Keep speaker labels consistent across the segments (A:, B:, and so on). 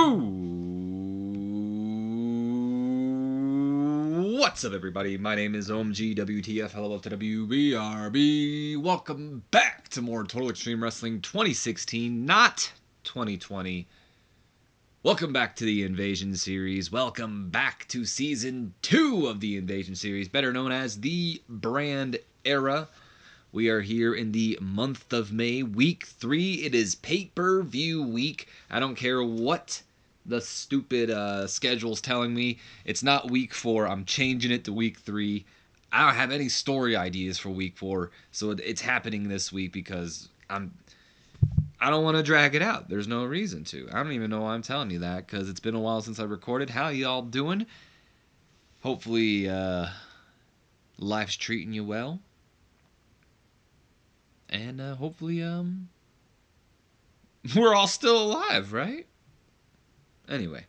A: What's up, everybody? My name is OMG Hello to WBRB. Welcome back to more Total Extreme Wrestling 2016, not 2020. Welcome back to the Invasion Series. Welcome back to Season 2 of the Invasion Series, better known as the Brand Era. We are here in the month of May, week 3. It is pay-per-view week. I don't care what the stupid schedule's telling me. It's not week 4. I'm changing it to week 3. I don't have any story ideas for week 4, so it's happening this week because I don't want to drag it out. There's no reason to. I don't even know why I'm telling you that because it's been a while since I recorded. How y'all doing? Hopefully, life's treating you well. And hopefully, we're all still alive, right? Anyway.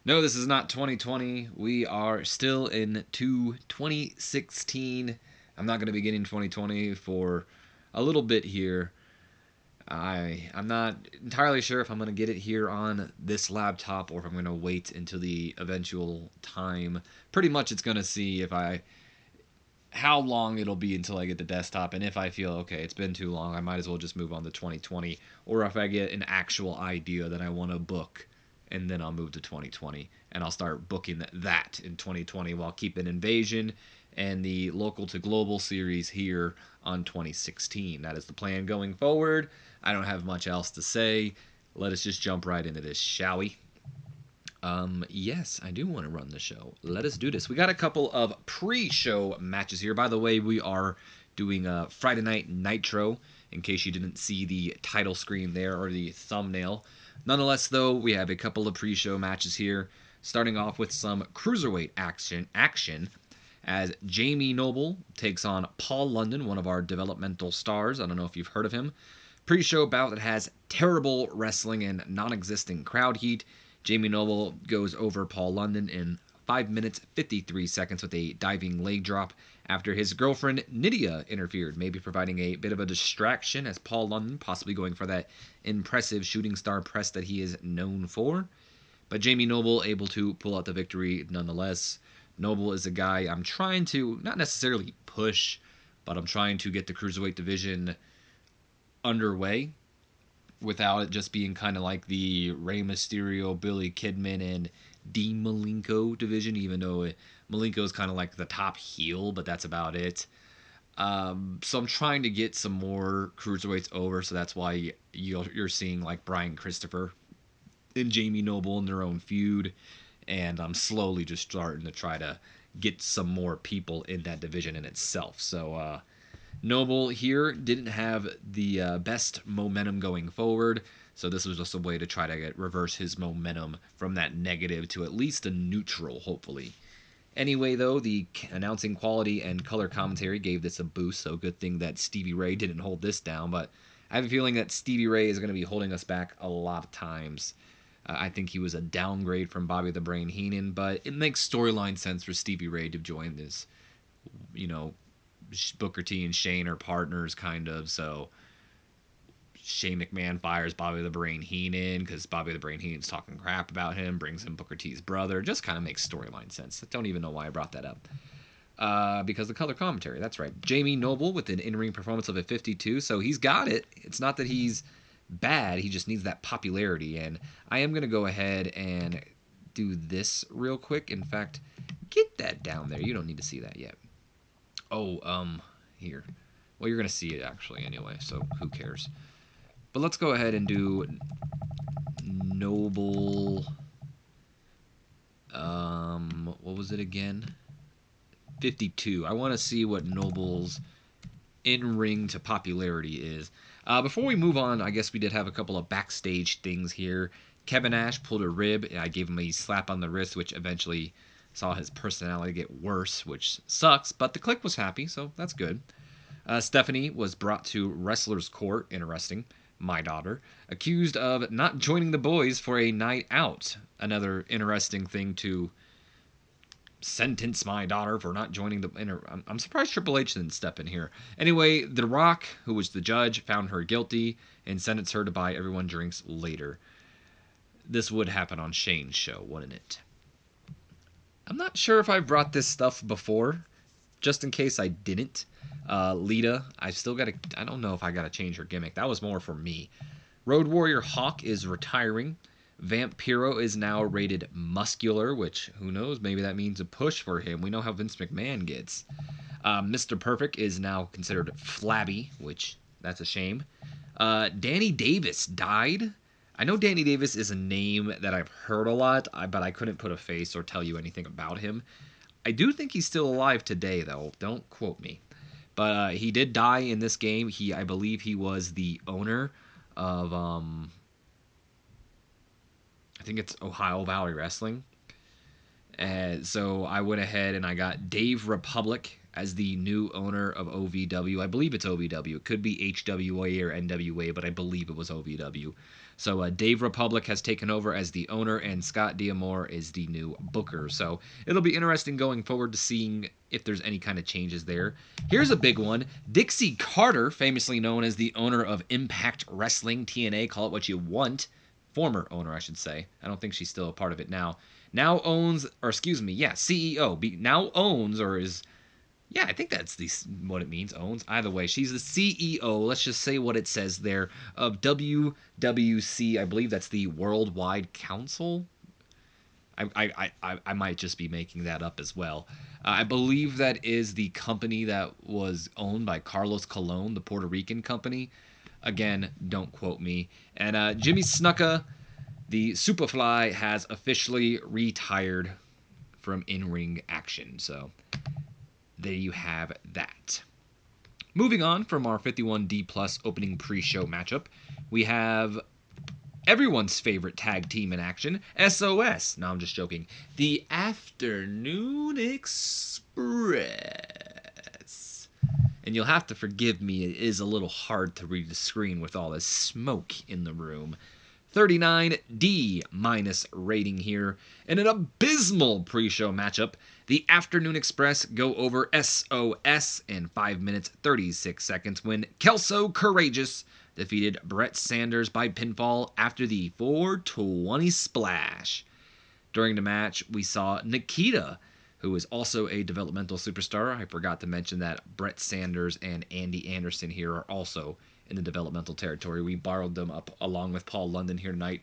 A: No, this is not 2020. We are still in 2016. I'm not going to be getting 2020 for a little bit here. I'm not entirely sure if I'm going to get it here on this laptop or if I'm going to wait until the eventual time. Pretty much it's going to see how long it'll be until I get the desktop, and if I feel, okay, it's been too long, I might as well just move on to 2020, or if I get an actual idea that I want to book, and then I'll move to 2020, and I'll start booking that in 2020 while keeping Invasion and the local to global series here on 2016. That is the plan going forward. I don't have much else to say. Let us just jump right into this, shall we? Yes, I do want to run the show. Let us do this. We got a couple of pre-show matches here. By the way, we are doing a Friday Night Nitro, in case you didn't see the title screen there or the thumbnail. Nonetheless, though, we have a couple of pre-show matches here, starting off with some cruiserweight action as Jamie Noble takes on Paul London, one of our developmental stars. I don't know if you've heard of him. Pre-show bout that has terrible wrestling and non-existent crowd heat. Jamie Noble goes over Paul London in 5 minutes 53 seconds with a diving leg drop after his girlfriend Nydia interfered, maybe providing a bit of a distraction as Paul London possibly going for that impressive shooting star press that he is known for. But Jamie Noble able to pull out the victory nonetheless. Noble is a guy I'm trying to not necessarily push, but I'm trying to get the cruiserweight division underway without it just being kind of like the Rey Mysterio, Billy Kidman, and Dean Malenko division, even though Malenko is kind of like the top heel, but that's about it. So I'm trying to get some more cruiserweights over, so that's why you're seeing like Brian Christopher and Jamie Noble in their own feud, and I'm slowly just starting to try to get some more people in that division in itself. So, Noble here didn't have the best momentum going forward, so this was just a way to try to reverse his momentum from that negative to at least a neutral, hopefully. Anyway, though, the announcing quality and color commentary gave this a boost, so good thing that Stevie Ray didn't hold this down, but I have a feeling that Stevie Ray is going to be holding us back a lot of times. I think he was a downgrade from Bobby the Brain Heenan, but it makes storyline sense for Stevie Ray to join this, Booker T and Shane are partners, kind of, so Shane McMahon fires Bobby the Brain Heenan because Bobby the Brain Heenan's talking crap about him, brings in Booker T's brother. Just kind of makes storyline sense. I don't even know why I brought that up. Because the color commentary, that's right. Jamie Noble with an in-ring performance of a 52, so he's got it. It's not that he's bad, he just needs that popularity, and I am going to go ahead and do this real quick. In fact, get that down there. You don't need to see that yet. Here. Well, you're going to see it actually anyway, so who cares? But let's go ahead and do Noble. What was it again? 52. I want to see what Noble's in-ring to popularity is. Before we move on, I guess we did have a couple of backstage things here. Kevin Nash pulled a rib, and I gave him a slap on the wrist, which eventually saw his personality get worse, which sucks, but the Clique was happy, so that's good. Stephanie was brought to Wrestler's Court, interesting, my daughter, accused of not joining the boys for a night out. Another interesting thing to sentence my daughter for not joining the... I'm surprised Triple H didn't step in here. Anyway, The Rock, who was the judge, found her guilty and sentenced her to buy everyone drinks later. this would happen on Shane's show, wouldn't it? I'm not sure if I brought this stuff before, just in case I didn't. Lita, I don't know if I gotta change her gimmick. That was more for me. Road Warrior Hawk is retiring. Vampiro is now rated muscular, which, who knows, maybe that means a push for him. We know how Vince McMahon gets. Mr. Perfect is now considered flabby, which, that's a shame. Danny Davis died. I know Danny Davis is a name that I've heard a lot, but I couldn't put a face or tell you anything about him. I do think he's still alive today, though. Don't quote me. But he did die in this game. I believe he was the owner of, I think it's Ohio Valley Wrestling. So I went ahead and I got Dave Republic as the new owner of OVW. I believe it's OVW. It could be HWA or NWA, but I believe it was OVW. So Dave Republic has taken over as the owner, and Scott D'Amore is the new booker. So it'll be interesting going forward to seeing if there's any kind of changes there. Here's a big one. Dixie Carter, famously known as the owner of Impact Wrestling, TNA, call it what you want. Former owner, I should say. I don't think she's still a part of it now. Now owns, or excuse me, yeah, CEO. Now owns, or is... Yeah, I think that's what it means, owns. Either way, she's the CEO, let's just say what it says there, of WWC. I believe that's the Worldwide Council. I might just be making that up as well. I believe that is the company that was owned by Carlos Colon, the Puerto Rican company. Again, don't quote me. And Jimmy Snuka, the Superfly, has officially retired from in-ring action. So there you have that. Moving on from our 51D Plus opening pre-show matchup, we have everyone's favorite tag team in action, SOS. No, I'm just joking. The Afternoon Express. And you'll have to forgive me, it is a little hard to read the screen with all this smoke in the room. 39D minus rating here. In an abysmal pre-show matchup, the Afternoon Express go over SOS in 5 minutes 36 seconds when Kelso Courageous defeated Brett Sanders by pinfall after the 420 splash. During the match, we saw Nikita, who is also a developmental superstar. I forgot to mention that Brett Sanders and Andy Anderson here are also in the developmental territory. We borrowed them up along with Paul London here tonight.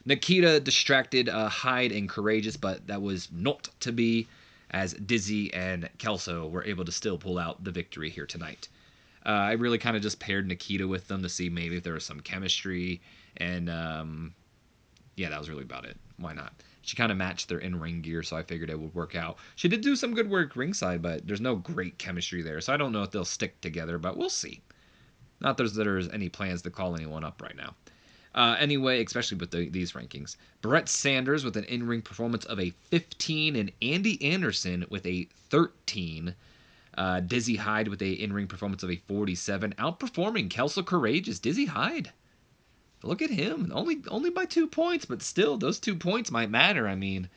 A: Nikita distracted Hyde and Courageous, but that was not to be, as Dizzy and Kelso were able to still pull out the victory here tonight. I really kind of just paired Nikita with them to see maybe if there was some chemistry, and yeah, that was really about it. Why not? She kind of matched their in-ring gear, so I figured it would work out. She did do some good work ringside, but there's no great chemistry there, so I don't know if they'll stick together, but we'll see. Not that there's any plans to call anyone up right now. Anyway, especially with these rankings. Brett Sanders with an in-ring performance of a 15, and Andy Anderson with a 13. Dizzy Hyde with a in-ring performance of a 47, outperforming Kelso Courageous. Dizzy Hyde, look at him, only by 2 points, but still, those 2 points might matter. I mean,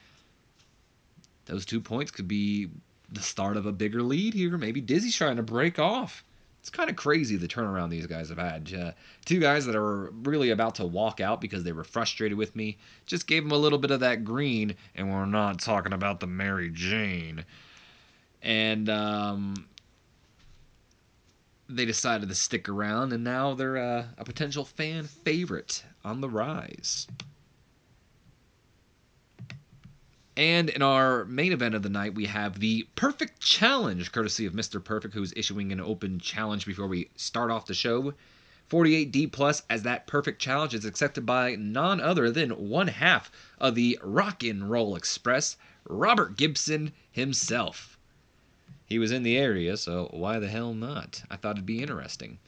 A: those 2 points could be the start of a bigger lead here. Maybe Dizzy's trying to break off. It's kind of crazy the turnaround these guys have had. Two guys that are really about to walk out because they were frustrated with me. Just gave them a little bit of that green, and we're not talking about the Mary Jane. And they decided to stick around, and now they're a potential fan favorite on the rise. And in our main event of the night, we have the Perfect Challenge, courtesy of Mr. Perfect, who's issuing an open challenge before we start off the show. 48D Plus, as that Perfect Challenge is accepted by none other than one half of the Rock'n'Roll Express, Robert Gibson himself. He was in the area, so why the hell not? I thought it'd be interesting.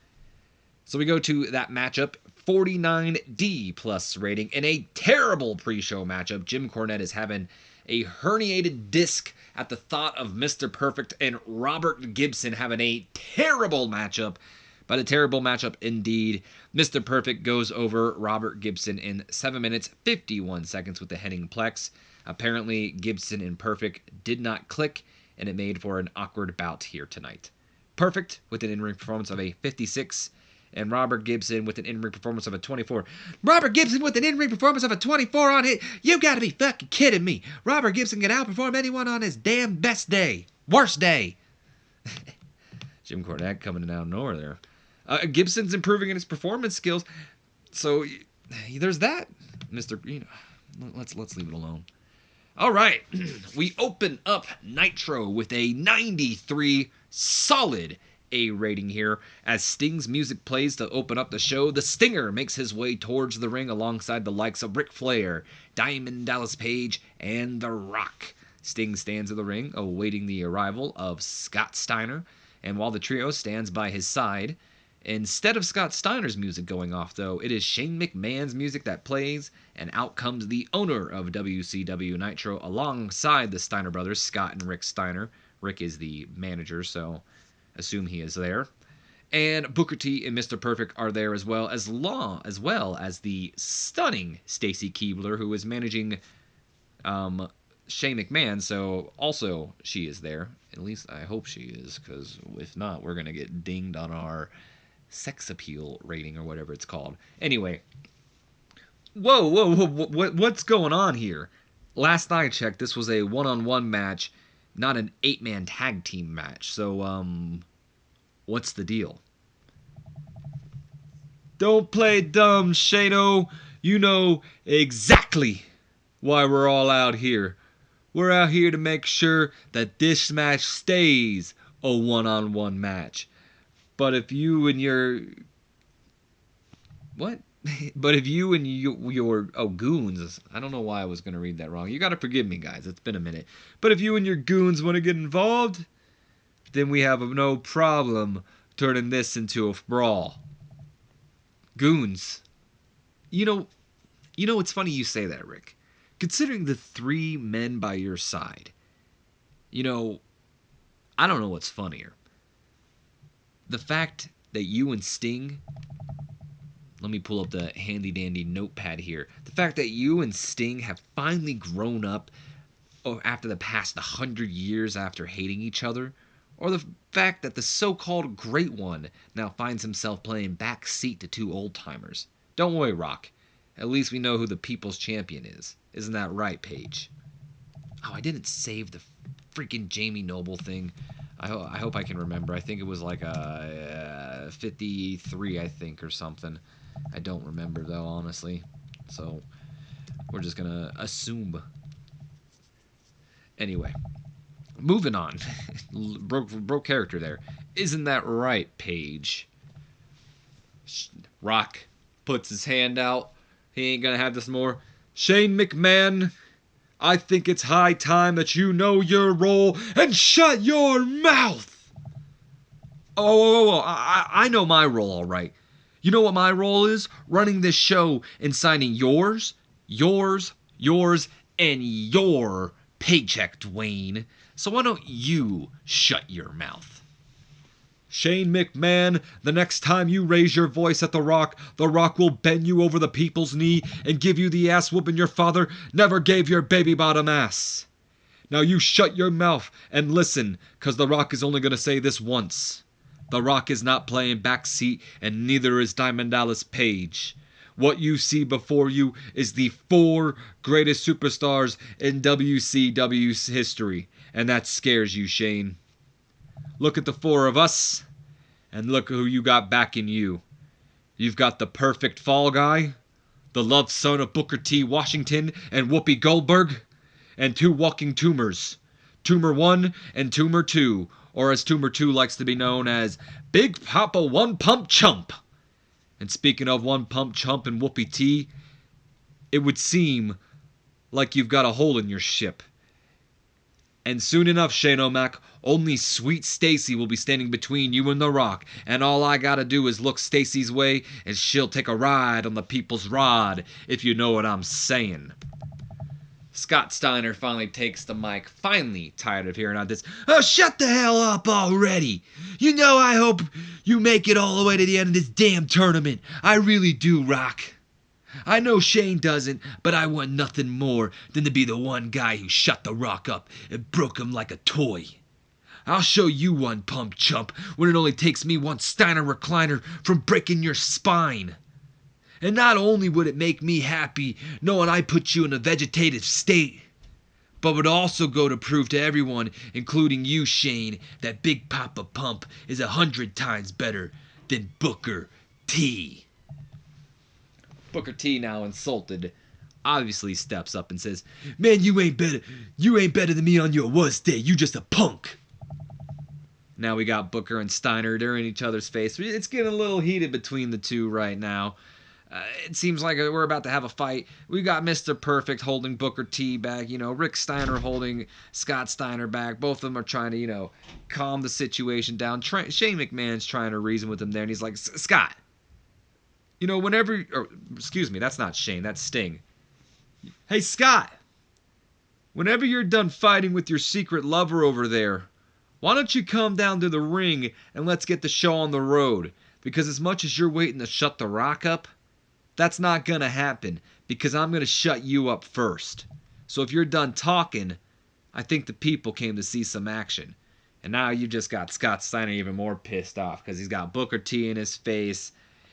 A: So we go to that matchup, 49D Plus rating, in a terrible pre-show matchup. Jim Cornette is having a herniated disc at the thought of Mr. Perfect, and Robert Gibson having a terrible matchup, but a terrible matchup indeed. Mr. Perfect goes over Robert Gibson in 7 minutes 51 seconds with the heading plex. Apparently, Gibson and Perfect did not click, and it made for an awkward bout here tonight. Perfect with an in-ring performance of a 56, And Robert Gibson with an in-ring performance of a 24. Robert Gibson with an in-ring performance of a 24 on hit. You gotta be fucking kidding me. Robert Gibson can outperform anyone on his damn best day. Worst day. Jim Cornette coming out of nowhere there. Gibson's improving in his performance skills. So there's that, Mr. Let's leave it alone. All right. We open up Nitro with a 93 solid A rating here. As Sting's music plays to open up the show, the Stinger makes his way towards the ring alongside the likes of Ric Flair, Diamond Dallas Page, and The Rock. Sting stands in the ring, awaiting the arrival of Scott Steiner, and while the trio stands by his side, instead of Scott Steiner's music going off, though, it is Shane McMahon's music that plays, and out comes the owner of WCW Nitro alongside the Steiner brothers, Scott and Rick Steiner. Rick is the manager, so assume he is there. And Booker T and Mr. Perfect are there as well as the stunning Stacy Keibler, who is managing Shane McMahon, so also she is there. At least I hope she is, because if not, we're going to get dinged on our sex appeal rating or whatever it's called. Anyway, what's going on here? Last night I checked, this was a one-on-one match, not an 8-man tag team match. So, what's the deal? Don't play dumb, Shano. You know exactly why we're all out here. We're out here to make sure that this match stays a one-on-one match. But if you and your... What? But if you and your goons... I don't know why I was going to read that wrong. You got to forgive me, guys. It's been a minute. But if you and your goons want to get involved, then we have no problem turning this into a brawl. Goons. You know, it's funny you say that, Rick. Considering the 3 men by your side, I don't know what's funnier. The fact that you and Sting, let me pull up the handy-dandy notepad here. The fact that you and Sting have finally grown up after the past 100 years after hating each other, or the fact that the so-called Great One now finds himself playing backseat to 2 old-timers. Don't worry, Rock. At least we know who the People's Champion is. Isn't that right, Paige? Oh, I didn't save the freaking Jamie Noble thing. I hope I can remember. I think it was like a 53, I think, or something. I don't remember, though, honestly. So, we're just going to assume. Anyway, moving on. broke character there. Isn't that right, Paige? Rock puts his hand out. He ain't going to have this more. Shane McMahon, I think it's high time that you know your role and shut your mouth. I know my role, all right. You know what my role is? Running this show and signing yours, and your paycheck, Dwayne. So why don't you shut your mouth? Shane McMahon, the next time you raise your voice at The Rock will bend you over the people's knee and give you the ass whooping your father never gave your baby bottom ass. Now you shut your mouth and listen, cause The Rock is only gonna say this once. The Rock is not playing backseat, and neither is Diamond Dallas Page. What you see before you is the 4 greatest superstars in WCW's history, and that scares you, Shane. Look at the 4 of us, and look who you got backing you. You've got the perfect fall guy, the love son of Booker T. Washington and Whoopi Goldberg, and 2 walking tumors, Tumor 1 and Tumor 2, or as Tumor 2 likes to be known as Big Papa One Pump Chump. And speaking of One Pump Chump and Whoopi T, it would seem like you've got a hole in your ship. And soon enough, Shane O'Mac, only sweet Stacy will be standing between you and The Rock, and all I gotta do is look Stacy's way, and she'll take a ride on the people's rod, if you know what I'm saying. Scott Steiner finally takes the mic, finally tired of hearing all this. Oh, shut the hell up already! You know I hope you make it all the way to the end of this damn tournament. I really do, Rock. I know Shane doesn't, but I want nothing more than to be the one guy who shut The Rock up and broke him like a toy. I'll show you one, pump chump, when it only takes me one Steiner recliner from breaking your spine. And not only would it make me happy knowing I put you in a vegetative state, but would also go to prove to everyone, including you, Shane, that Big Papa Pump is 100 times better than Booker T. Booker T, now insulted, obviously steps up and says, "Man, you ain't better than me on your worst day. You just a punk." Now we got Booker and Steiner. They're in each other's face. It's getting a little heated between the two right now. It seems like we're about to have a fight. We got Mr. Perfect holding Booker T back. Rick Steiner holding Scott Steiner back. Both of them are trying to, calm the situation down. Shane McMahon's trying to reason with him there, and he's like, "Scott, excuse me, that's not Shane, that's Sting. Hey, Scott, whenever you're done fighting with your secret lover over there, why don't you come down to the ring and let's get the show on the road? Because as much as you're waiting to shut The Rock up, that's not going to happen, because I'm going to shut you up first. So if you're done talking, I think the people came to see some action." And now you just got Scott Steiner even more pissed off, because he's got Booker T in his face.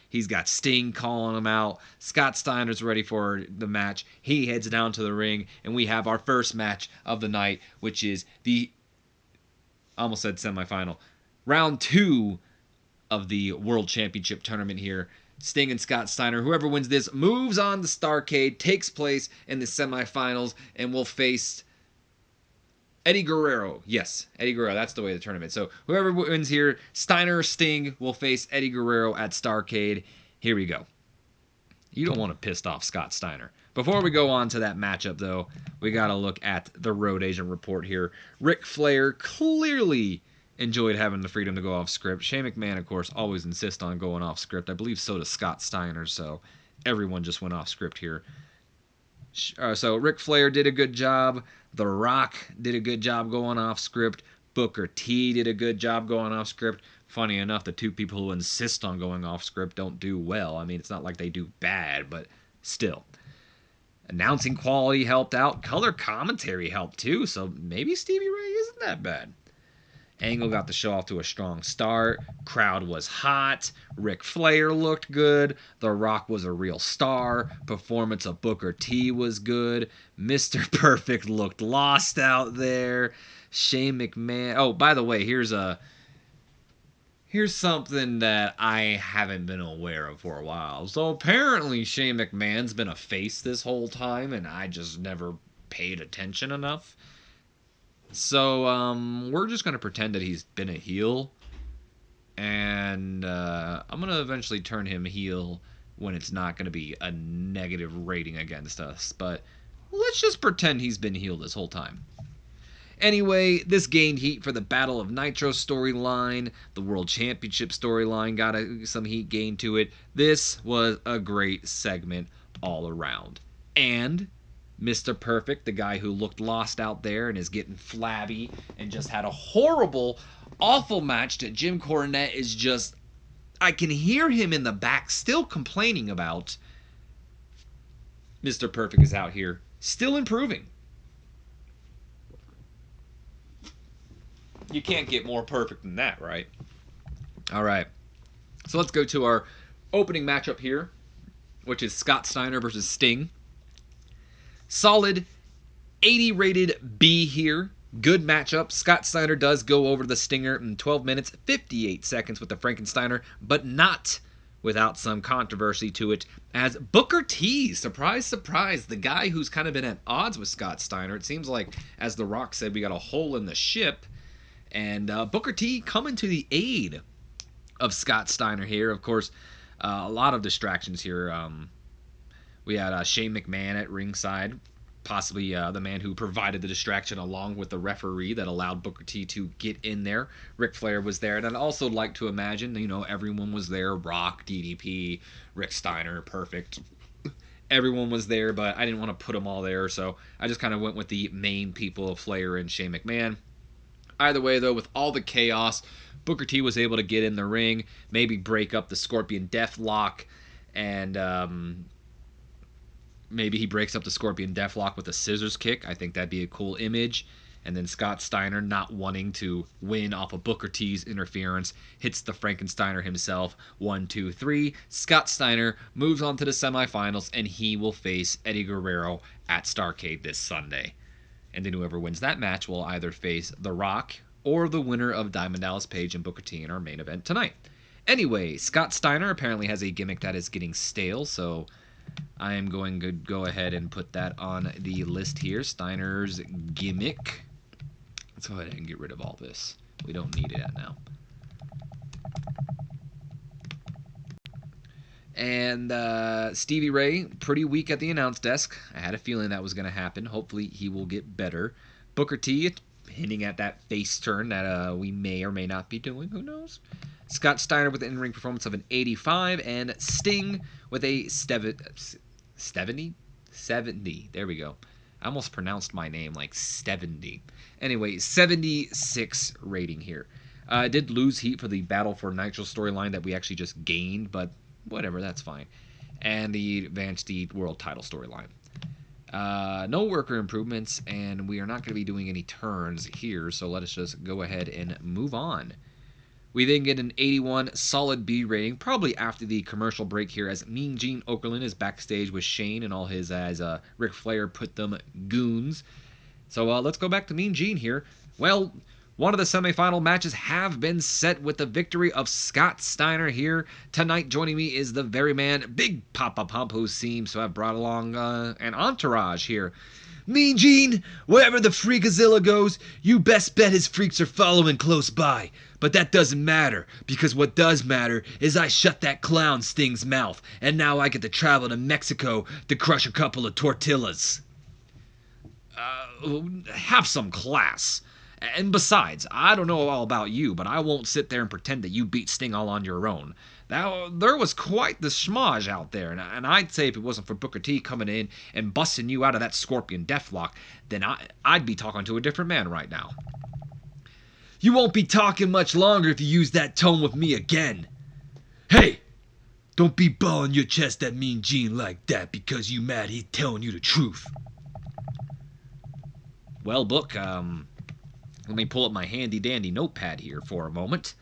A: He's got Sting calling him out. Scott Steiner's ready for the match. He heads down to the ring, and we have our first match of the night, which is I almost said semifinal, round 2 of the World Championship tournament here. Sting and Scott Steiner, whoever wins this, moves on to Starrcade, takes place in the semifinals, and will face Eddie Guerrero. Yes, Eddie Guerrero. That's the way of the tournament. So whoever wins here, Steiner or Sting, will face Eddie Guerrero at Starrcade. Here we go. You don't want to piss off Scott Steiner. Before we go on to that matchup, though, we got to look at the Road Agent report here. Ric Flair clearly enjoyed having the freedom to go off script. Shane McMahon, of course, always insists on going off script. I believe so does Scott Steiner, so everyone just went off script here. So Ric Flair did a good job. The Rock did a good job going off script. Booker T did a good job going off script. Funny enough, the two people who insist on going off script don't do well. I mean, it's not like they do bad, but still. Announcing quality helped out. Color commentary helped too, so maybe Stevie Ray isn't that bad. Angle got the show off to a strong start. Crowd was hot. Ric Flair looked good. The Rock was a real star. Performance of Booker T was good. Mr. Perfect looked lost out there. Shane McMahon. Oh, by the way, here's something that I haven't been aware of for a while. So apparently Shane McMahon's been a face this whole time, and I just never paid attention enough. So we're just going to pretend that he's been a heel, and I'm going to eventually turn him heel when it's not going to be a negative rating against us. But let's just pretend he's been heel this whole time. Anyway, this gained heat for the Battle of Nitro storyline. The World Championship storyline got some heat gained to it. This was a great segment all around. And Mr. Perfect, the guy who looked lost out there and is getting flabby and just had a horrible, awful match that Jim Cornette is just... I can hear him in the back still complaining about. Mr. Perfect is out here still improving. You can't get more perfect than that, right? All right. So let's go to our opening matchup here, which is Scott Steiner versus Sting. Solid 80 rated B here. Good matchup. Scott Steiner does go over the Stinger in 12 minutes, 58 seconds with the Frankensteiner, but not without some controversy to it, as Booker T, surprise, surprise, the guy who's kind of been at odds with Scott Steiner. It seems like, as The Rock said, we got a hole in the ship. And Booker T coming to the aid of Scott Steiner here. Of course, a lot of distractions here. We had Shane McMahon at ringside, possibly the man who provided the distraction along with the referee that allowed Booker T to get in there. Ric Flair was there. And I'd also like to imagine, everyone was there. Rock, DDP, Rick Steiner, Perfect. Everyone was there, but I didn't want to put them all there. So I just kind of went with the main people of Flair and Shane McMahon. Either way, though, with all the chaos, Booker T was able to get in the ring, maybe break up the Scorpion Deathlock, and maybe he breaks up the Scorpion Deathlock with a scissors kick. I think that'd be a cool image. And then Scott Steiner, not wanting to win off of Booker T's interference, hits the Frankensteiner himself. 1, 2, 3. Scott Steiner moves on to the semifinals, and he will face Eddie Guerrero at Starrcade this Sunday. And then whoever wins that match will either face The Rock or the winner of Diamond Dallas Page and Booker T in our main event tonight. Anyway, Scott Steiner apparently has a gimmick that is getting stale, so I am going to go ahead and put that on the list here. Steiner's gimmick. Let's go ahead and get rid of all this. We don't need it now. And Stevie Ray, pretty weak at the announce desk. I had a feeling that was going to happen. Hopefully he will get better. Booker T, hinting at that face turn that we may or may not be doing. Who knows? Scott Steiner with an in-ring performance of an 85. And Sting with a 70? 70. There we go. I almost pronounced my name like 70. Anyway, 76 rating here. I did lose heat for the Battle for Nitro storyline that we actually just gained, but whatever, that's fine. And the Advanced Elite World title storyline. No worker improvements, and we are not going to be doing any turns here, so let us just go ahead and move on. We then get an 81 solid B rating, probably after the commercial break here, as Mean Gene Okerlund is backstage with Shane and all his, as Ric Flair put them, goons. So let's go back to Mean Gene here. Well, one of the semifinal matches have been set with the victory of Scott Steiner here. Tonight joining me is the very man, Big Papa Pump, who seems to have brought along an entourage here. Mean Gene, wherever the Freakazilla goes, you best bet his freaks are following close by. But that doesn't matter, because what does matter is I shut that clown Sting's mouth, and now I get to travel to Mexico to crush a couple of tortillas. Have some class. And besides, I don't know all about you, but I won't sit there and pretend that you beat Sting all on your own. There was quite the schmoz out there, and I'd say if it wasn't for Booker T coming in and busting you out of that Scorpion Deathlock, then I'd be talking to a different man right now. You won't be talking much longer if you use that tone with me again. Hey! Don't be balling your chest at Mean Gene like that because you mad he's telling you the truth. Well, Book, let me pull up my handy-dandy notepad here for a moment.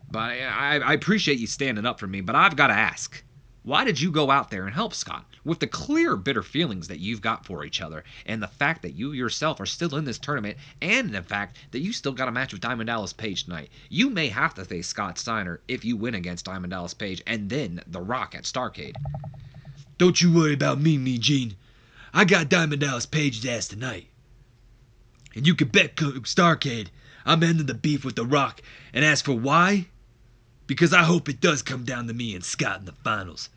A: But I appreciate you standing up for me, but I've got to ask. Why did you go out there and help Scott? With the clear, bitter feelings that you've got for each other, and the fact that you yourself are still in this tournament, and the fact that you still got a match with Diamond Dallas Page tonight. You may have to face Scott Steiner if you win against Diamond Dallas Page, and then The Rock at Starrcade. Don't you worry about me, Mean Gene. I got Diamond Dallas Page's ass tonight. And you can bet Starrcade I'm ending the beef with The Rock. And as for why? Because I hope it does come down to me and Scott in the finals.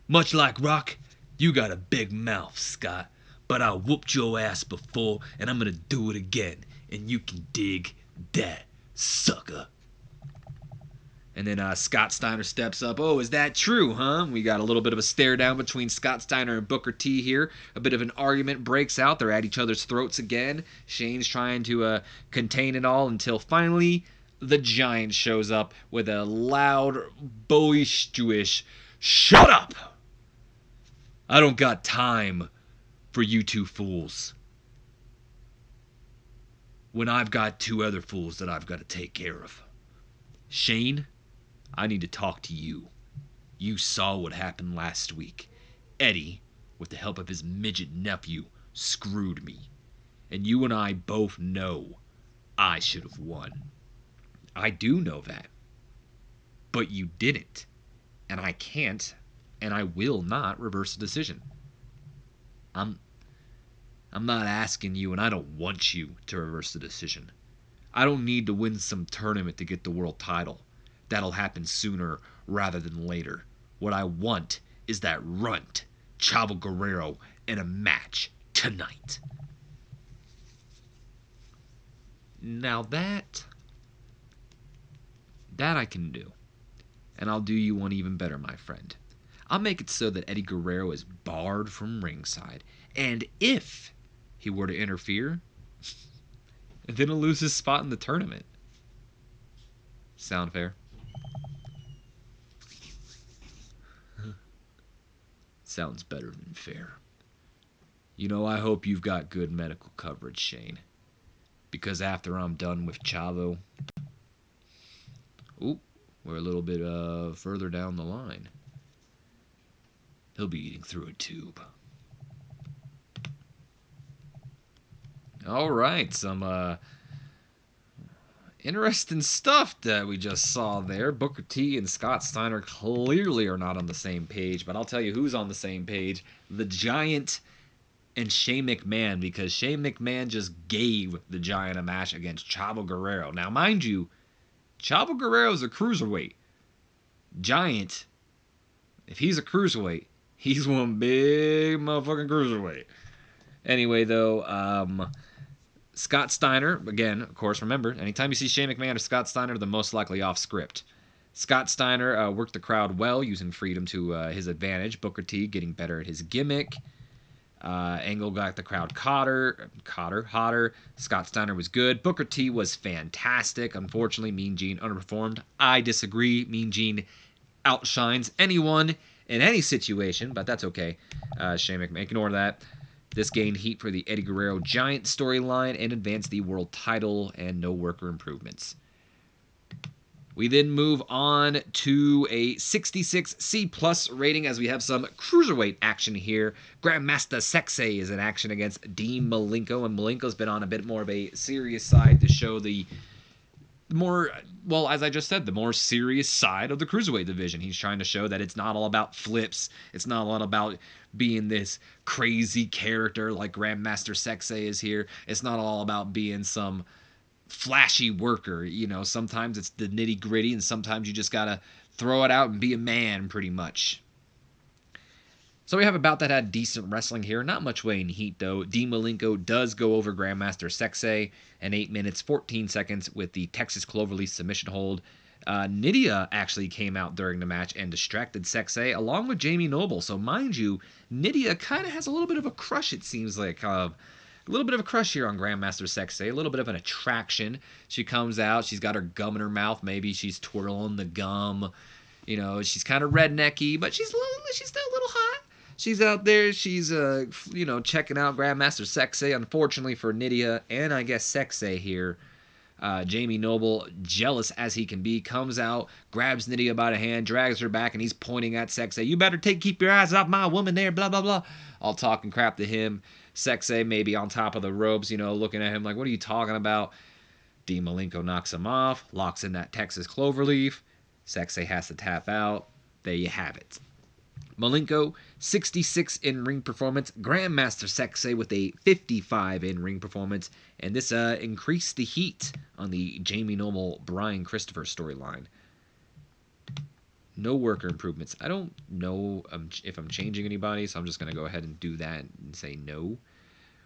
A: Much like Rock, you got a big mouth, Scott. But I whooped your ass before, and I'm gonna do it again. And you can dig that, sucker. And then Scott Steiner steps up. Oh, is that true, huh? We got a little bit of a stare down between Scott Steiner and Booker T here. A bit of an argument breaks out. They're at each other's throats again. Shane's trying to contain it all until finally the Giant shows up with a loud, boisterous, "Shut up! I don't got time for you two fools. When I've got two other fools that I've got to take care of. Shane, I need to talk to you. You saw what happened last week. Eddie, with the help of his midget nephew, screwed me. And you and I both know I should have won. I do know that. But you didn't. And I can't, and I will not reverse the decision. I'm not asking you, and I don't want you to reverse the decision. I don't need to win some tournament to get the world title. That'll happen sooner rather than later. What I want is that runt, Chavo Guerrero, in a match tonight. Now that I can do. And I'll do you one even better, my friend. I'll make it so that Eddie Guerrero is barred from ringside. And if he were to interfere, then he'll lose his spot in the tournament. Sound fair? Sounds better than fair. You know, I hope you've got good medical coverage, Shane. because after I'm done with Chavo, oop, we're a little bit further down the line. He'll be eating through a tube. All right, some interesting stuff that we just saw there. Booker T and Scott Steiner clearly are not on the same page, but I'll tell you who's on the same page. The Giant and Shane McMahon, because Shane McMahon just gave the Giant a match against Chavo Guerrero. Now, mind you, Chavo Guerrero is a cruiserweight. Giant, if he's a cruiserweight, he's one big motherfucking cruiserweight. Anyway, though, Scott Steiner, again, of course, remember, anytime you see Shane McMahon or Scott Steiner, they're most likely off script. Scott Steiner worked the crowd well, using freedom to his advantage. Booker T getting better at his gimmick. Angle got the crowd hotter. Scott Steiner was good. Booker T was fantastic. Unfortunately, Mean Gene underperformed. I disagree. Mean Gene outshines anyone in any situation, but that's okay. Shane McMahon, ignore that. This gained heat for the Eddie Guerrero Giant storyline and advanced the world title and no worker improvements. We then move on to a 66 C+ rating as we have some cruiserweight action here. Grandmaster Sexay is in action against Dean Malenko, and Malenko's been on a bit more of a serious side to show the more, well, as I just said, the more serious side of the cruiserweight division. He's trying to show that it's not all about flips. It's not all about being this crazy character like Grandmaster Sexay is here. It's not all about being some flashy worker. You know, sometimes it's the nitty gritty, and sometimes you just gotta throw it out and be a man, pretty much. So we have about that had decent wrestling here. Not much weighing heat, though. Dean Malenko does go over Grandmaster Sexay in 8 minutes, 14 seconds with the Texas Cloverleaf submission hold. Nydia actually came out during the match and distracted Sexay along with Jamie Noble. So mind you, Nydia kind of has a little bit of a crush, it seems like. A little bit of a crush here on Grandmaster Sexay, a little bit of an attraction. She comes out, she's got her gum in her mouth, maybe she's twirling the gum. You know, she's kind of rednecky, but she's still a little hot. She's out there, she's, checking out Grandmaster Sexay. Unfortunately for Nydia, and I guess Sexay here, Jamie Noble, jealous as he can be, comes out, grabs Nydia by the hand, drags her back, and he's pointing at Sexay. You better keep your eyes off my woman there, blah, blah, blah. All talking crap to him. Sexay maybe on top of the ropes, looking at him like, what are you talking about? Dean Malenko knocks him off, locks in that Texas Cloverleaf. Sexay has to tap out. There you have it. Malenko, 66 in-ring performance. Grandmaster Sexay with a 55 in-ring performance. And this increased the heat on the Jamie Noble, Brian Christopher storyline. No worker improvements. I don't know if I'm changing anybody, so I'm just going to go ahead and do that and say no.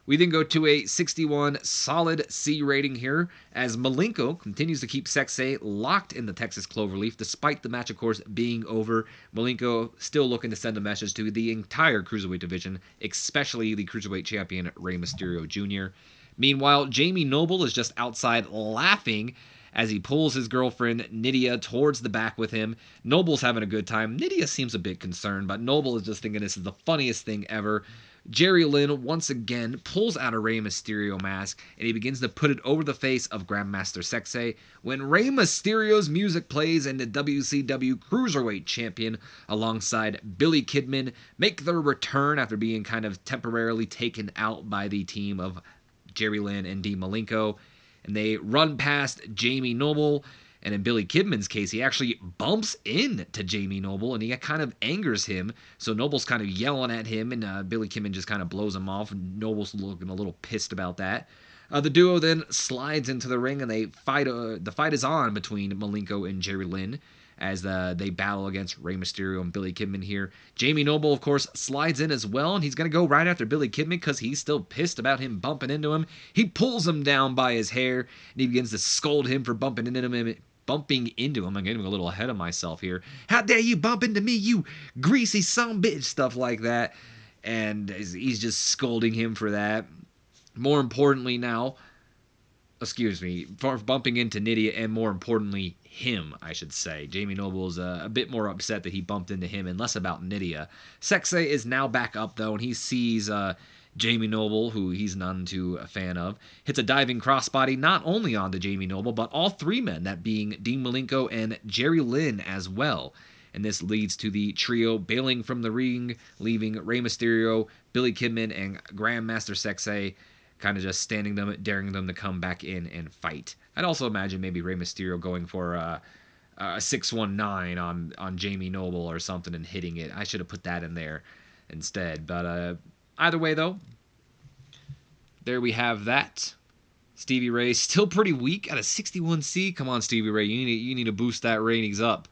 A: We then go to a 61 solid C rating here as Malenko continues to keep Sexay locked in the Texas Cloverleaf despite the match, of course, being over. Malenko still looking to send a message to the entire Cruiserweight division, especially the Cruiserweight champion Rey Mysterio Jr. Meanwhile, Jamie Noble is just outside laughing as he pulls his girlfriend Nydia towards the back with him. Noble's having a good time. Nydia seems a bit concerned, but Noble is just thinking this is the funniest thing ever. Jerry Lynn once again pulls out a Rey Mysterio mask and he begins to put it over the face of Grandmaster Sexay. When Rey Mysterio's music plays and the WCW Cruiserweight Champion alongside Billy Kidman make their return after being kind of temporarily taken out by the team of Jerry Lynn and Dean Malenko, and they run past Jamie Noble. And in Billy Kidman's case, he actually bumps into Jamie Noble, and he kind of angers him. So Noble's kind of yelling at him, and Billy Kidman just kind of blows him off. And Noble's looking a little pissed about that. The duo then slides into the ring, and they fight. The fight is on between Malenko and Jerry Lynn as they battle against Rey Mysterio and Billy Kidman here. Jamie Noble, of course, slides in as well, and he's going to go right after Billy Kidman because he's still pissed about him bumping into him. He pulls him down by his hair, and he begins to scold him for bumping into him. I'm getting a little ahead of myself here. How dare you bump into me, you greasy sumbitch, stuff like that. And he's just scolding him for that. More importantly now, for bumping into Nydia, and more importantly, him, I should say. Jamie Noble is a bit more upset that he bumped into him and less about Nydia. Sexay is now back up, though, and he sees Jamie Noble, who he's none too a fan of, hits a diving crossbody not only onto Jamie Noble, but all three men, that being Dean Malenko and Jerry Lynn as well. And this leads to the trio bailing from the ring, leaving Rey Mysterio, Billy Kidman, and Grandmaster Sexay kind of just standing them, daring them to come back in and fight. I'd also imagine maybe Rey Mysterio going for a 619 on Jamie Noble or something and hitting it. I should have put that in there instead. But either way, though, there we have that. Stevie Ray still pretty weak at a 61C. Come on, Stevie Ray, you need to boost that ratings up.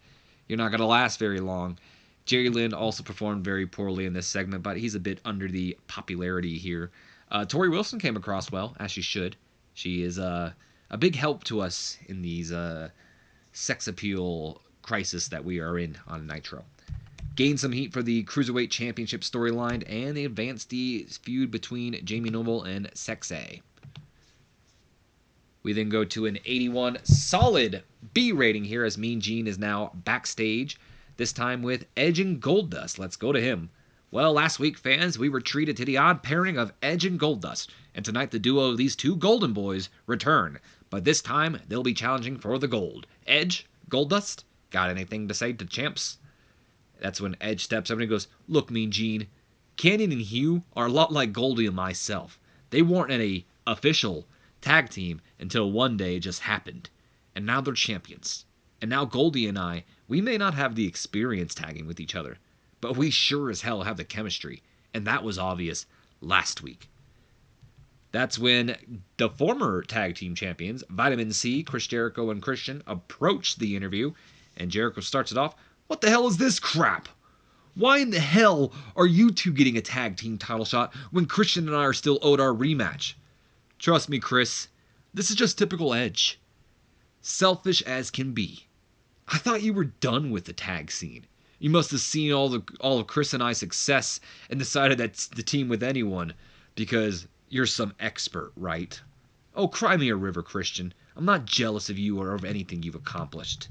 A: You're not going to last very long. Jerry Lynn also performed very poorly in this segment, but he's a bit under the popularity here. Tori Wilson came across well, as she should. She is a big help to us in these sex appeal crisis that we are in on Nitro. Gained some heat for the Cruiserweight Championship storyline, and they advanced the feud between Jamie Noble and Sexay. We then go to an 81 solid B rating here, as Mean Gene is now backstage, this time with Edge and Goldust. Let's go to him. Well, last week, fans, we were treated to the odd pairing of Edge and Goldust, and tonight the duo of these two Golden Boys return, but this time they'll be challenging for the gold. Edge, Goldust, got anything to say to champs? That's when Edge steps up and he goes, "Look, Mean Gene, Canyon and Hugh are a lot like Goldie and myself. They weren't an official tag team until one day it just happened. And now they're champions. And now Goldie and I, we may not have the experience tagging with each other, but we sure as hell have the chemistry. And that was obvious last week." That's when the former tag team champions, Vitamin C, Chris Jericho, and Christian, approach the interview. And Jericho starts it off, "What the hell is this crap? Why in the hell are you two getting a tag team title shot when Christian and I are still owed our rematch? Trust me, Chris, this is just typical Edge. Selfish as can be. I thought you were done with the tag scene. You must have seen all of Chris and I's success and decided that's the team with anyone because you're some expert, right? Oh, cry me a river, Christian. I'm not jealous of you or of anything you've accomplished.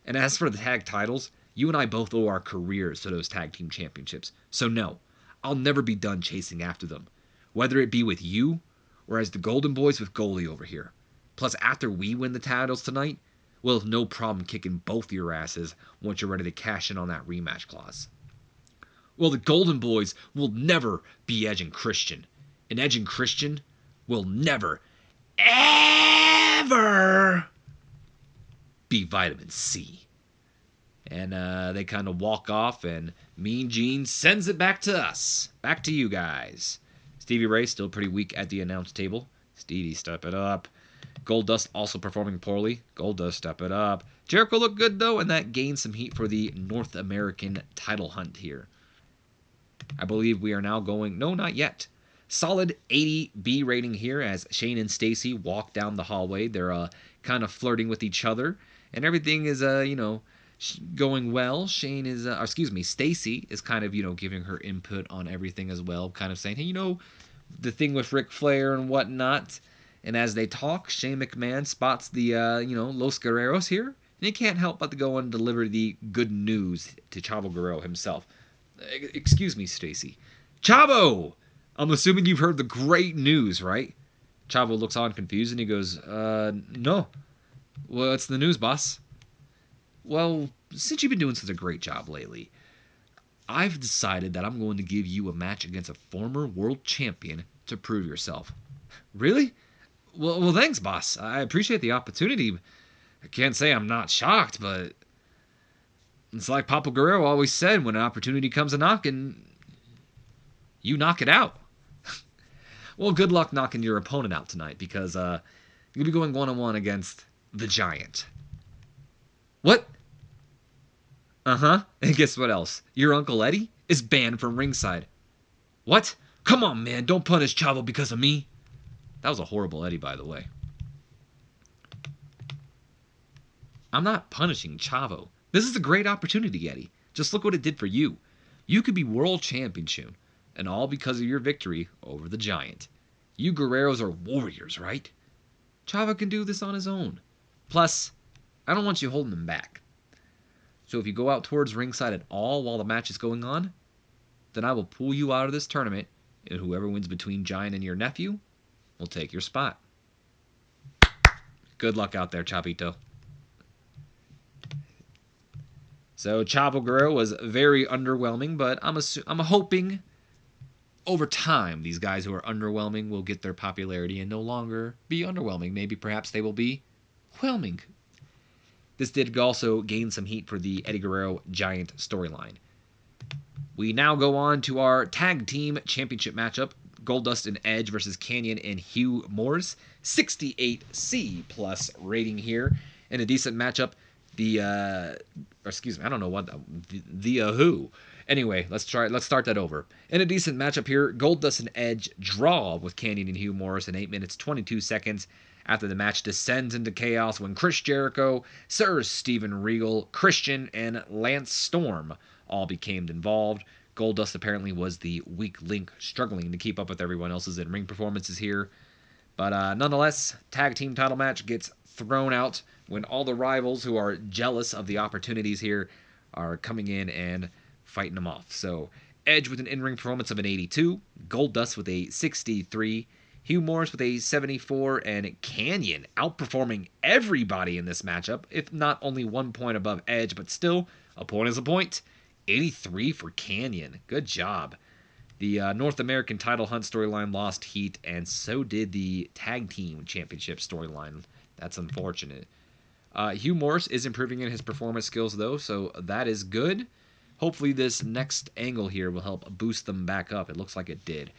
A: And as for the tag titles, you and I both owe our careers to those tag team championships. So no, I'll never be done chasing after them, whether it be with you or as the Golden Boys with Goldie over here. Plus, after we win the titles tonight, we'll have no problem kicking both your asses once you're ready to cash in on that rematch clause. Well, the Golden Boys will never be Edge and Christian. And Edge and Christian will never, ever be Vitamin C." And they kind of walk off, and Mean Gene sends it back to us. Back to you guys. Stevie Ray still pretty weak at the announce table. Stevie, step it up. Goldust also performing poorly. Goldust, step it up. Jericho looked good, though, and that gained some heat for the North American title hunt here. I believe we are now going... No, not yet. Solid 80 B rating here as Shane and Stacy walk down the hallway. They're kind of flirting with each other, and everything is, going well. Shane is, Stacy is kind of, giving her input on everything as well, kind of saying, hey, the thing with Ric Flair and whatnot. And as they talk, Shane McMahon spots the, Los Guerreros here, and he can't help but to go and deliver the good news to Chavo Guerrero himself. Excuse me, Stacy. Chavo! I'm assuming you've heard the great news, right? Chavo looks on confused and he goes, no. What's the news, boss? Well, since you've been doing such a great job lately, I've decided that I'm going to give you a match against a former world champion to prove yourself. Really? Well, thanks, boss. I appreciate the opportunity. I can't say I'm not shocked, but it's like Papa Guerrero always said, when an opportunity comes a knocking, you knock it out. Well, good luck knocking your opponent out tonight, because you'll be going one-on-one against the Giant. What? Uh-huh. And guess what else? Your Uncle Eddie is banned from ringside. What? Come on, man. Don't punish Chavo because of me. That was a horrible Eddie, by the way. I'm not punishing Chavo. This is a great opportunity, Eddie. Just look what it did for you. You could be world champion soon, and all because of your victory over the Giant. You Guerreros are warriors, right? Chavo can do this on his own. Plus, I don't want you holding him back. So if you go out towards ringside at all while the match is going on, then I will pull you out of this tournament And whoever wins between Giant and your nephew will take your spot. Good luck out there, Chavito. So Chavo Guerrero was very underwhelming, but I'm hoping over time these guys who are underwhelming will get their popularity and no longer be underwhelming. Maybe perhaps they will be whelming. This did also gain some heat for the Eddie Guerrero Giant storyline. We now go on to our Tag Team Championship matchup. Goldust and Edge versus Kanyon and Hugh Morris. 68C plus rating here. In a decent matchup. I don't know what the who. Anyway, let's start that over. In a decent matchup here, Goldust and Edge draw with Kanyon and Hugh Morris in 8 minutes 22 seconds. After the match descends into chaos when Chris Jericho, Sir Steven Regal, Christian, and Lance Storm all became involved. Goldust apparently was the weak link, struggling to keep up with everyone else's in-ring performances here. But nonetheless, tag team title match gets thrown out when all the rivals who are jealous of the opportunities here are coming in and fighting them off. So Edge with an in-ring performance of an 82, Goldust with a 63, Hugh Morris with a 74, and Kanyon outperforming everybody in this matchup, if not only 1 point above Edge, but still, a point is a point. 83 for Kanyon. Good job. The North American title hunt storyline lost heat, and so did the Tag Team Championship storyline. That's unfortunate. Hugh Morris is improving in his performance skills, though, so that is good. Hopefully this next angle here will help boost them back up. It looks like it did.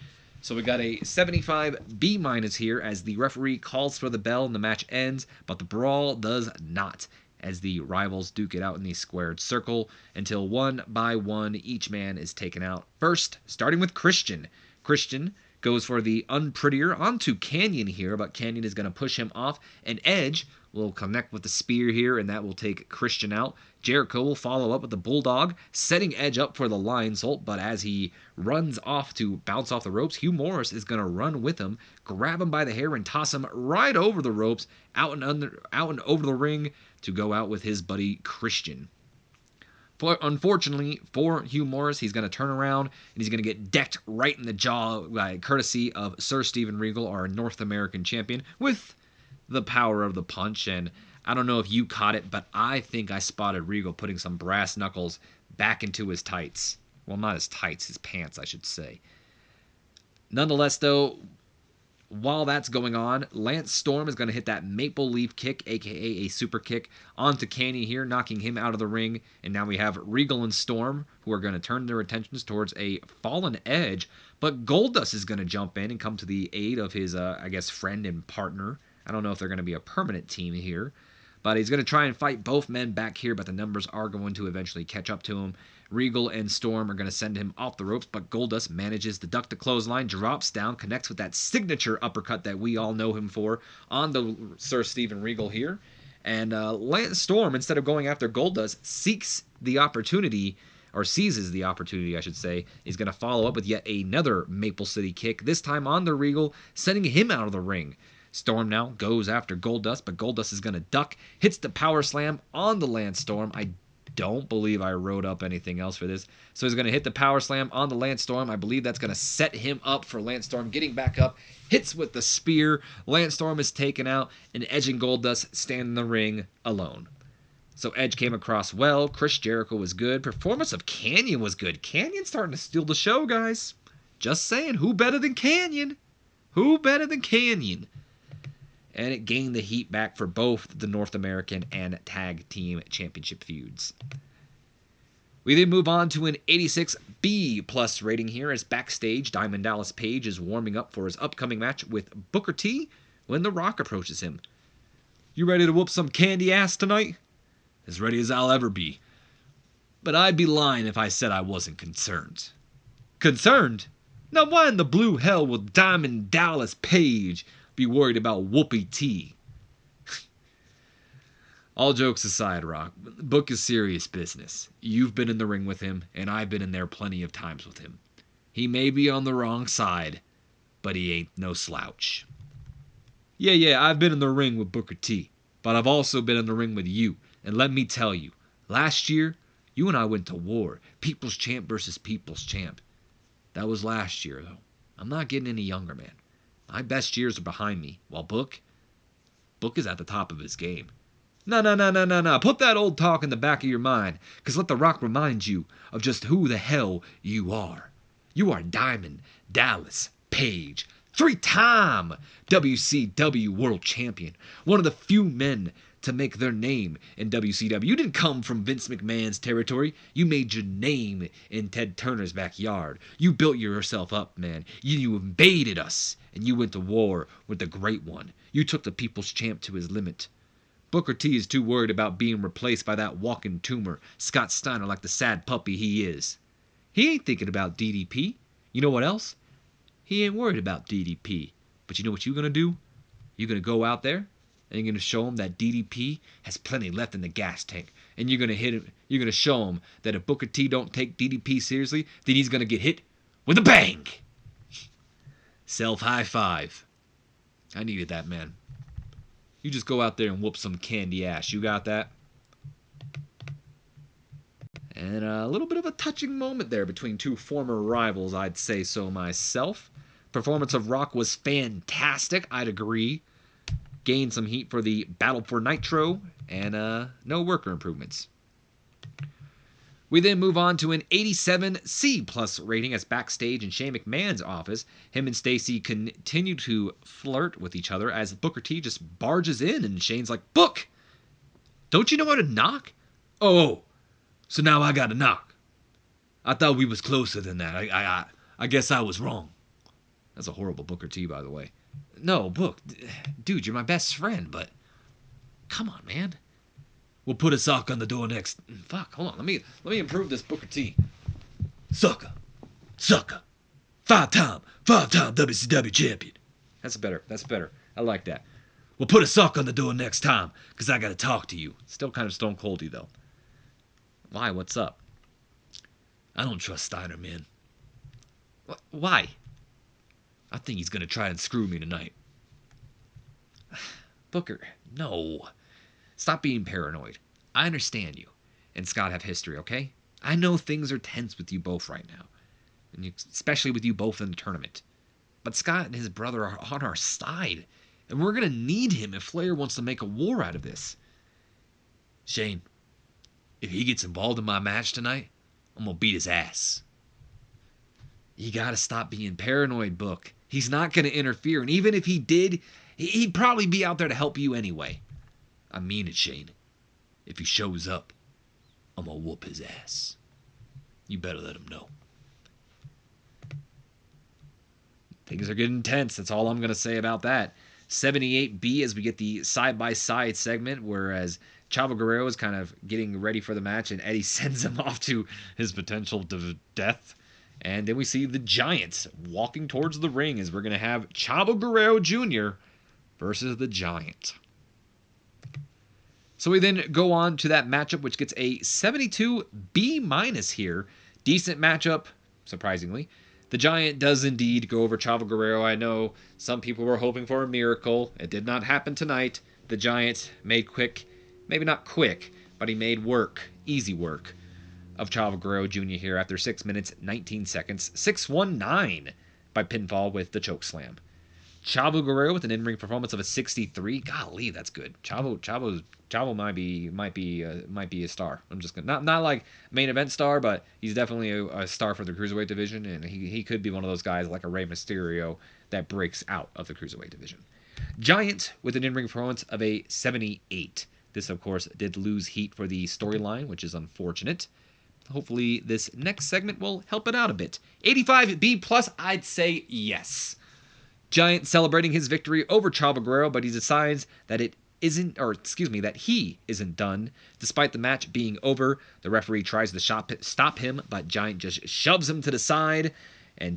A: So we got a 75 B- here as the referee calls for the bell and the match ends, but the brawl does not, as the rivals duke it out in the squared circle until one by one each man is taken out. First, starting with Christian. Christian goes for the unprettier onto Kanyon here, but Kanyon is going to push him off, and Edge will connect with the spear here, and that will take Christian out. Jericho will follow up with the Bulldog, setting Edge up for the Lionsault, but as he runs off to bounce off the ropes, Hugh Morris is going to run with him, grab him by the hair, and toss him right over the ropes, out and over the ring to go out with his buddy Christian. Unfortunately for Hugh Morris, he's going to turn around and he's going to get decked right in the jaw by courtesy of Sir Steven Regal, our North American champion, with the power of the punch. And I don't know if you caught it, but I think I spotted Regal putting some brass knuckles back into his tights. Well, not his tights, his pants, I should say. Nonetheless, though, while that's going on, Lance Storm is going to hit that maple leaf kick, aka a super kick, onto Kanyon here, knocking him out of the ring. And now we have Regal and Storm, who are going to turn their attentions towards a fallen Edge. But Goldust is going to jump in and come to the aid of his, friend and partner. I don't know if they're going to be a permanent team here. But he's going to try and fight both men back here, but the numbers are going to eventually catch up to him. Regal and Storm are going to send him off the ropes, but Goldust manages to duck the clothesline, drops down, connects with that signature uppercut that we all know him for on the Sir Steven Regal here. And Lance Storm, instead of going after Goldust, seizes the opportunity, I should say. He's going to follow up with yet another Maple City kick, this time on the Regal, sending him out of the ring. Storm now goes after Goldust, but Goldust is going to duck, hits the power slam on the Lance Storm. I don't believe I wrote up anything else for this. So he's going to hit the power slam on the Lance Storm. I believe that's going to set him up for Lance Storm getting back up, hits with the spear. Lance Storm is taken out, and Edge and Goldust stand in the ring alone. So Edge came across well. Chris Jericho was good. Performance of Kanyon was good. Kanyon's starting to steal the show, guys. Just saying, who better than Kanyon? Who better than Kanyon? And it gained the heat back for both the North American and Tag Team Championship feuds. We then move on to an 86 B+ rating here as Backstage, Diamond Dallas Page is warming up for his upcoming match with Booker T when The Rock approaches him. You ready to whoop some candy ass tonight? As ready as I'll ever be. But I'd be lying if I said I wasn't concerned. Concerned? Now why in the blue hell will Diamond Dallas Page be worried about Whoopi T? All jokes aside, Rock, Book is serious business. You've been in the ring with him, and I've been in there plenty of times with him. He may be on the wrong side, but he ain't no slouch. Yeah, I've been in the ring with Booker T, but I've also been in the ring with you, and let me tell you, last year, you and I went to war, People's Champ versus People's Champ. That was last year, though. I'm not getting any younger, man. My best years are behind me, while Book is at the top of his game. No, no, no, no, no, no. Put that old talk in the back of your mind, because let The Rock remind you of just who the hell you are. You are Diamond Dallas Page, 3-time WCW World Champion, one of the few men to make their name in WCW. You didn't come from Vince McMahon's territory. You made your name in Ted Turner's backyard. You built yourself up, man. You invaded us, and you went to war with the Great One. You took the People's Champ to his limit. Booker T is too worried about being replaced by that walking tumor, Scott Steiner, like the sad puppy he is. He ain't thinking about DDP. You know what else? He ain't worried about DDP. But you know what you're going to do? You're going to go out there, and you're going to show him that DDP has plenty left in the gas tank. And you're going to hit him. You're going to show him that if Booker T don't take DDP seriously, then he's going to get hit with a bang. Self high five. I needed that, man. You just go out there and whoop some candy ass. You got that? And a little bit of a touching moment there between two former rivals, I'd say so myself. Performance of Rock was fantastic, I'd agree. Gained some heat for the Battle for Nitro, and no worker improvements. We then move on to an 87 C+ rating as backstage in Shane McMahon's office. Him and Stacy continue to flirt with each other as Booker T just barges in, and Shane's like, "Book, don't you know how to knock?" "Oh, so now I gotta knock. I thought we was closer than that. I guess I was wrong." That's a horrible Booker T, by the way. No, Book, dude, you're my best friend, but come on, man. "We'll put a sock on the door next." Fuck, hold on. Let me improve this Booker T. "Sucker. 5-time WCW champion." That's better. I like that. "We'll put a sock on the door next time, because I gotta talk to you." Still kind of stone coldy, though. Why? What's up? "I don't trust Steiner, man." Why? "I think he's gonna try and screw me tonight." Booker, no. Stop being paranoid. I understand you and Scott have history, okay? I know things are tense with you both right now, and especially with you both in the tournament. But Scott and his brother are on our side, and we're going to need him if Flair wants to make a war out of this. "Shane, if he gets involved in my match tonight, I'm going to beat his ass." You got to stop being paranoid, Book. He's not going to interfere, and even if he did, he'd probably be out there to help you anyway. "I mean it, Shane. If he shows up, I'm gonna whoop his ass. You better let him know." Things are getting tense. That's all I'm gonna say about that. 78B as we get the side-by-side segment, whereas Chavo Guerrero is kind of getting ready for the match, and Eddie sends him off to his potential death. And then we see the Giant walking towards the ring as we're gonna have Chavo Guerrero Jr. versus the Giant. So we then go on to that matchup, which gets a 72B- here. Decent matchup, surprisingly. The Giant does indeed go over Chavo Guerrero. I know some people were hoping for a miracle. It did not happen tonight. The Giant made quick, maybe not quick, but he made work, easy work, of Chavo Guerrero Jr. here after 6 minutes, 19 seconds, 6-1-9 by pinfall with the chokeslam. Chavo Guerrero with an in-ring performance of a 63. Golly, that's good. Chavo might be a star. I'm just gonna not like main event star, but he's definitely a star for the cruiserweight division, and he could be one of those guys like a Rey Mysterio that breaks out of the cruiserweight division. Giant with an in-ring performance of a 78. This, of course, did lose heat for the storyline, which is unfortunate. Hopefully, this next segment will help it out a bit. 85B+, I'd say yes. Giant celebrating his victory over Chavo Guerrero, but he decides that that he isn't done. Despite the match being over, the referee tries to stop him, but Giant just shoves him to the side and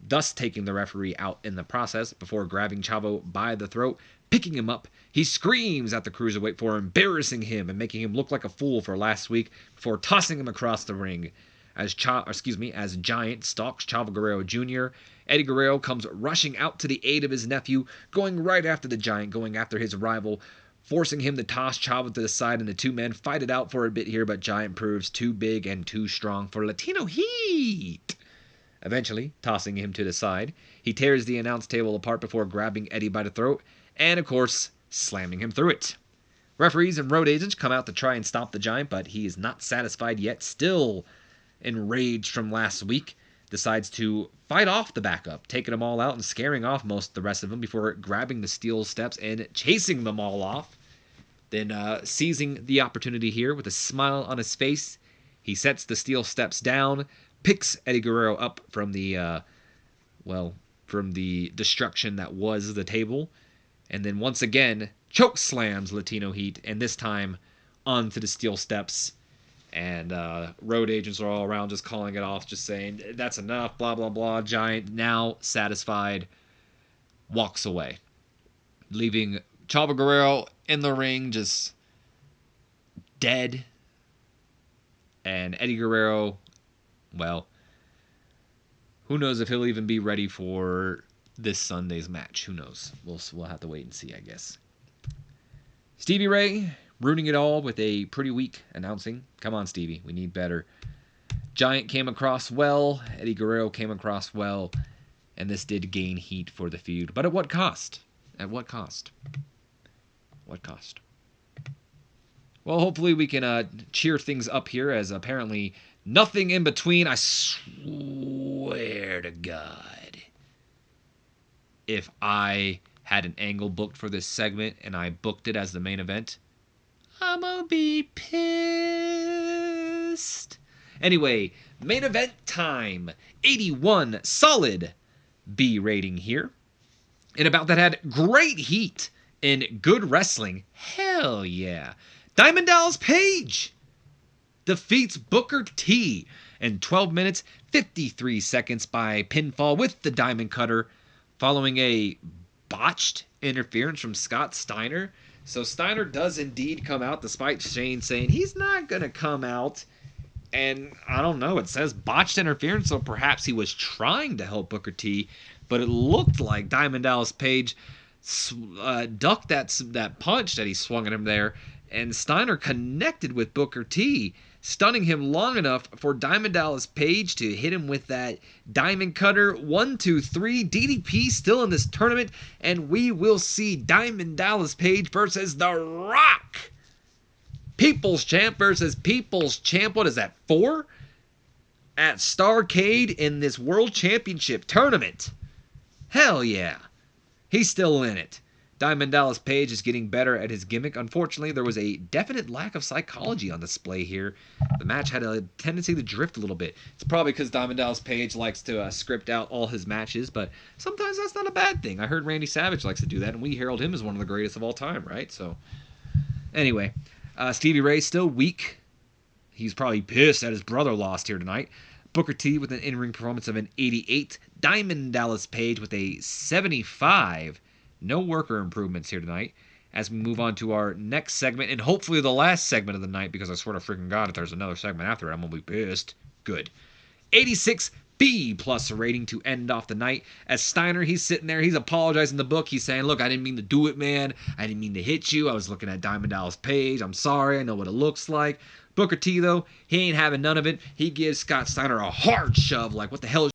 A: thus taking the referee out in the process before grabbing Chavo by the throat, picking him up. He screams at the cruiserweight for embarrassing him and making him look like a fool for last week before tossing him across the ring. As Giant stalks Chavo Guerrero Jr., Eddie Guerrero comes rushing out to the aid of his nephew, going right after the Giant, going after his rival, forcing him to toss Chavo to the side, and the two men fight it out for a bit here, but Giant proves too big and too strong for Latino Heat. eventually tossing him to the side. He tears the announce table apart before grabbing Eddie by the throat and, of course, slamming him through it. Referees and road agents come out to try and stop the Giant, but he is not satisfied yet. Still enraged from last week, decides to fight off the backup, taking them all out and scaring off most of the rest of them before grabbing the steel steps and chasing them all off. Then seizing the opportunity here with a smile on his face, he sets the steel steps down, picks Eddie Guerrero up from the destruction that was the table, and then once again choke slams Latino Heat, and this time onto the steel steps. And road agents are all around just calling it off, just saying, that's enough, blah, blah, blah. Giant, now satisfied, walks away, leaving Chavo Guerrero in the ring just dead. And Eddie Guerrero, well, who knows if he'll even be ready for this Sunday's match. Who knows? We'll have to wait and see, I guess. Stevie Ray ruining it all with a pretty weak announcing. Come on, Stevie. We need better. Giant came across well. Eddie Guerrero came across well. And this did gain heat for the feud. But at what cost? At what cost? What cost? Well, hopefully we can cheer things up here, as apparently nothing in between. I swear to God, if I had an angle booked for this segment and I booked it as the main event, I'm gonna be pissed. Anyway, main event time. 81 solid B rating here. And about that had great heat and good wrestling. Hell yeah. Diamond Dallas Page defeats Booker T in 12 minutes, 53 seconds by pinfall with the Diamond Cutter, following a botched interference from Scott Steiner. So Steiner does indeed come out, despite Shane saying he's not going to come out. And I don't know, it says botched interference, so perhaps he was trying to help Booker T, but it looked like Diamond Dallas Page ducked that punch that he swung at him there, and Steiner connected with Booker T, stunning him long enough for Diamond Dallas Page to hit him with that Diamond Cutter. 1, 2, 3. DDP still in this tournament, and we will see Diamond Dallas Page versus The Rock. People's Champ versus People's Champ. What is that, 4? At Starrcade in this World Championship tournament. Hell yeah. He's still in it. Diamond Dallas Page is getting better at his gimmick. Unfortunately, there was a definite lack of psychology on display here. The match had a tendency to drift a little bit. It's probably because Diamond Dallas Page likes to script out all his matches, but sometimes that's not a bad thing. I heard Randy Savage likes to do that, and we herald him as one of the greatest of all time, right? So, anyway, Stevie Ray still weak. He's probably pissed that his brother lost here tonight. Booker T with an in-ring performance of an 88. Diamond Dallas Page with a 75. No worker improvements here tonight. As we move on to our next segment, and hopefully the last segment of the night, because I swear to freaking God, if there's another segment after it, I'm going to be pissed. Good. 86 B+ rating to end off the night. As Steiner, he's sitting there, he's apologizing in the book. He's saying, look, I didn't mean to do it, man. I didn't mean to hit you. I was looking at Diamond Dallas Page. I'm sorry. I know what it looks like. Booker T, though, he ain't having none of it. He gives Scott Steiner a hard shove, like, what the hell is